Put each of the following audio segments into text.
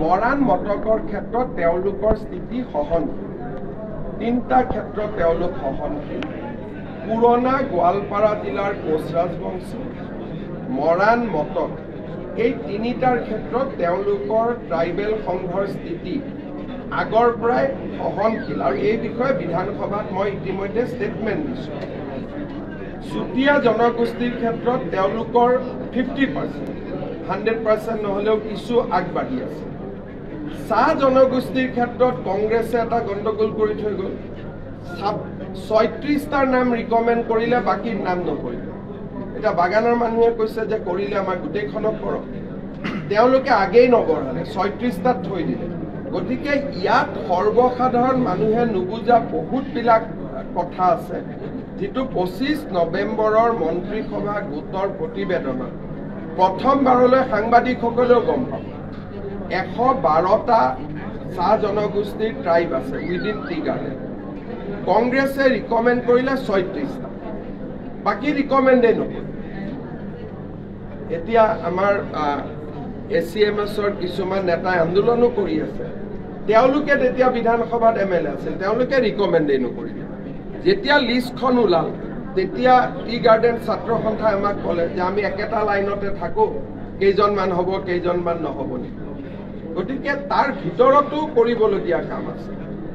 মৰাণ মটকৰ ক্ষেত্ৰত তেওঁলোকৰ স্থিতি সহনশীল। তিনিটা ক্ষেত্ৰত তেওঁলোক সহনশীল। পুৰণা গোৱালপাৰা জিলাৰ কোচ ৰাজবংশী, মৰাণ মটক, এই তিনিটাৰ ক্ষেত্ৰত তেওঁলোকৰ ট্ৰাইবেল সংঘৰ স্থিতি আগৰ পৰাই সহনশীল আৰু এই বিষয়ে বিধানসভাত মই ইতিমধ্যে ষ্টেটমেণ্ট দিছোঁ। চুতীয়া জনগোষ্ঠীৰ ক্ষেত্ৰত তেওঁলোকৰ 50%, 100% নহ'লেও কিছু আগবাঢ়ি আছে। চাহ জনগোষ্ঠীৰ ক্ষেত্ৰত কংগ্ৰেছে এটা গণ্ডগোল কৰি থৈ গ'ল। 36টাৰ নাম ৰিকমেণ্ড কৰিলে, বাকীৰ নাম নকৰিলে। এতিয়া বাগানৰ মানুহে কৈছে যে কৰিলে আমাৰ গোটেইখনক কৰক, তেওঁলোকে আগেই নবঢ়ালে, 36টাত থৈ দিলে। গতিকে ইয়াত সৰ্বসাধাৰণ মানুহে নুবুজা বহুতবিলাক কথা আছে, যিটো 25 নৱেম্বৰৰ মন্ত্ৰীসভা গোটৰ প্ৰতিবেদনত প্ৰথমবাৰলৈ সাংবাদিকসকলেও গম পাব। 112টা চাহ জনগোষ্ঠীৰ ট্ৰাইব আছে উইদিন টি গাৰ্ডেন। কংগ্ৰেছে ৰিকমেণ্ড কৰিলে 36টা, বাকী ৰিকমেণ্ডেই নকৰিলে। এতিয়া আমাৰ ACMSৰ কিছুমান নেতাই আন্দোলনো কৰি আছে, তেওঁলোকে তেতিয়া বিধানসভাত MLA আছিল, তেওঁলোকে ৰিকমেণ্ডেই নকৰিলে। যেতিয়া লিষ্টখন ওলাল, তেতিয়া টি গাৰ্ডেন ছাত্ৰ সন্থাই আমাক ক'লে যে আমি একেটা লাইনতে থাকোঁ, কেইজনমান হ'ব কেইজনমান নহ'ব নেকি। গতিকে তাৰ ভিতৰতো কৰিবলগীয়া কাম আছে।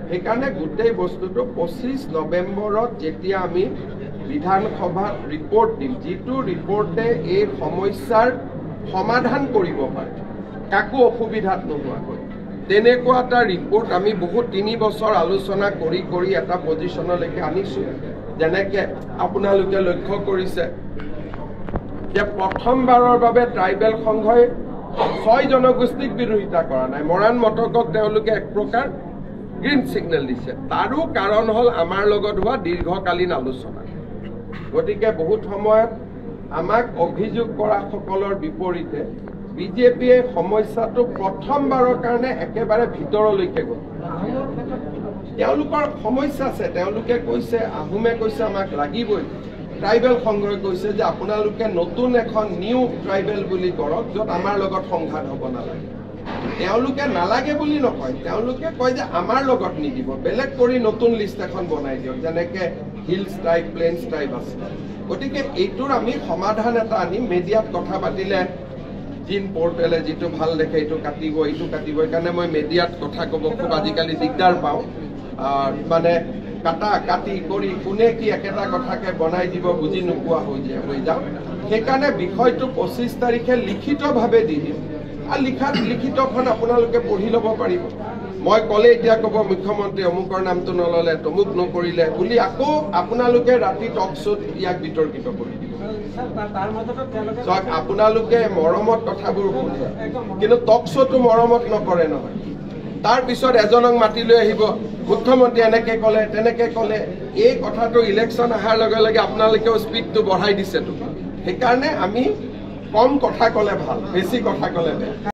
সেইকাৰণে গোটেই বস্তুটো 25 নৱেম্বৰত যেতিয়া আমি বিধানসভাত ৰিপৰ্ট দিম, যিটো ৰিপৰ্টে এই সমস্যাৰ সমাধান কৰিব পাৰে কাকো অসুবিধাত নোহোৱাকৈ, তেনেকুৱা এটা ৰিপৰ্ট আমি বহুত 3 বছৰ আলোচনা কৰি কৰি এটা পজিশ্যনলৈকে আনিছোঁ। যেনেকে আপোনালোকে লক্ষ্য কৰিছে যে প্ৰথমবাৰৰ বাবে ট্ৰাইবেল সংঘই 6 জনগোষ্ঠীক বিৰোধিতা কৰা নাই। মৰাণ মটকক তেওঁলোকে এক প্ৰকাৰ গ্ৰীণ ছিগনেল দিছে। তাৰো কাৰণ হ'ল আমাৰ লগত হোৱা দীৰ্ঘকালীন আলোচনা। গতিকে বহুত সময়ত আমাক অভিযোগ কৰা সকলৰ বিপৰীতে বিজেপিয়ে সমস্যাটো প্ৰথমবাৰৰ কাৰণে একেবাৰে ভিতৰলৈকে গ'ল। তেওঁলোকৰ সমস্যা আছে, তেওঁলোকে কৈছে, আহোমে কৈছে আমাক লাগিবই, ট্ৰাইবেল সংঘই কৈছে যে আপোনালোকে নতুন এখন নিউ ট্ৰাইবেল বুলি কৰক, য'ত আমাৰ লগত সংঘাত হ'ব নালাগে। তেওঁলোকে নালাগে বুলি নকয়, তেওঁলোকে কয় যে আমাৰ লগত নিদিব, বেলেগ কৰি নতুন লিষ্ট এখন বনাই দিয়ক, যেনেকে হিলছ ট্ৰাইব, প্লেইনছ ট্ৰাইব আছে। গতিকে এইটোৰ আমি সমাধান এটা আনিম। মিডিয়াত কথা পাতিলে জিন পৰ্টেলে যিটো ভাল দেখে এইটো কাটিব, এইটো কাটিব, সেইকাৰণে মই মিডিয়াত কথা ক'ব খুব আজিকালি দিগদাৰ পাওঁ। মানে কাটি কৰি কোনে কি একেটা কথাকে বনাই দিব বুজি নোপোৱা হৈ যাওঁ। সেইকাৰণে বিষয়টো 25 তাৰিখে লিখিতভাৱে দি দিম, আৰু লিখিতখন আপোনালোকে পঢ়ি ল'ব পাৰিব। মই ক'লে এতিয়া ক'ব মুখ্যমন্ত্ৰী অমুকৰ নামটো নল'লে, তমুক নকৰিলে বুলি আকৌ আপোনালোকে ৰাতি টক শ্ব'ত ইয়াক বিতৰ্কিত কৰি দিব। চাওক, আপোনালোকে মৰমত কথাবোৰ শুনে, কিন্তু টক শ্ব'টো মৰমত নকৰে নহয়। তাৰপিছত এজনক মাতি লৈ আহিব, মুখ্যমন্ত্ৰী এনেকে ক'লে তেনেকে ক'লে। এই কথাটো ইলেকশ্যন অহাৰ লগে লগে আপোনালোকেও স্পীডটো বঢ়াই দিছেতো। সেইকাৰণে আমি কম কথা ক'লে ভাল, বেছি কথা ক'লে বেয়া।